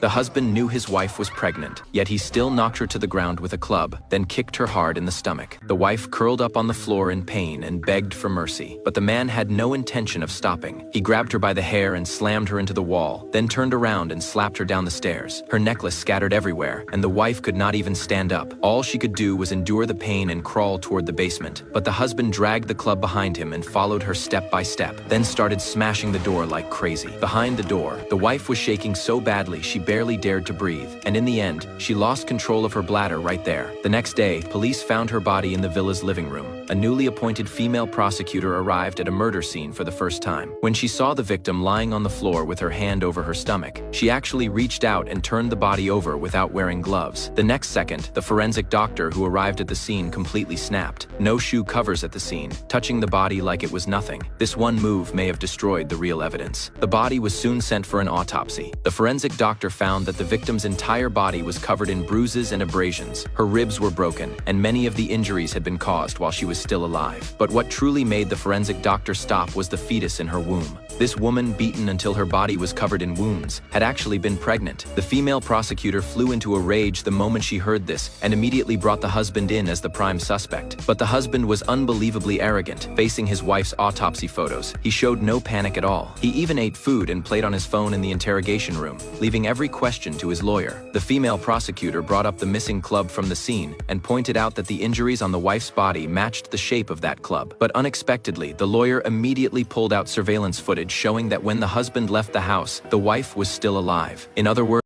The husband knew his wife was pregnant, yet he still knocked her to the ground with a club, then kicked her hard in the stomach. The wife curled up on the floor in pain and begged for mercy, but the man had no intention of stopping. He grabbed her by the hair and slammed her into the wall, then turned around and slapped her down the stairs. Her necklace scattered everywhere, and the wife could not even stand up. All she could do was endure the pain and crawl toward the basement. But the husband dragged the club behind him and followed her step by step, then started smashing the door like crazy. Behind the door, the wife was shaking so badly she barely dared to breathe, and in the end, she lost control of her bladder right there. The next day, police found her body in the villa's living room. A newly appointed female prosecutor arrived at a murder scene for the first time. When she saw the victim lying on the floor with her hand over her stomach, she actually reached out and turned the body over without wearing gloves. The next second, the forensic doctor who arrived at the scene completely snapped. No shoe covers at the scene, touching the body like it was nothing. This one move may have destroyed the real evidence. The body was soon sent for an autopsy. The forensic doctor found that the victim's entire body was covered in bruises and abrasions. Her ribs were broken, and many of the injuries had been caused while she was still alive. But what truly made the forensic doctor stop was the fetus in her womb. This woman, beaten until her body was covered in wounds, had actually been pregnant. The female prosecutor flew into a rage the moment she heard this and immediately brought the husband in as the prime suspect. But the husband was unbelievably arrogant. Facing his wife's autopsy photos, he showed no panic at all. He even ate food and played on his phone in the interrogation room, leaving every question to his lawyer. The female prosecutor brought up the missing club from the scene and pointed out that the injuries on the wife's body matched the shape of that club. But unexpectedly, the lawyer immediately pulled out surveillance footage showing that when the husband left the house, the wife was still alive. In other words,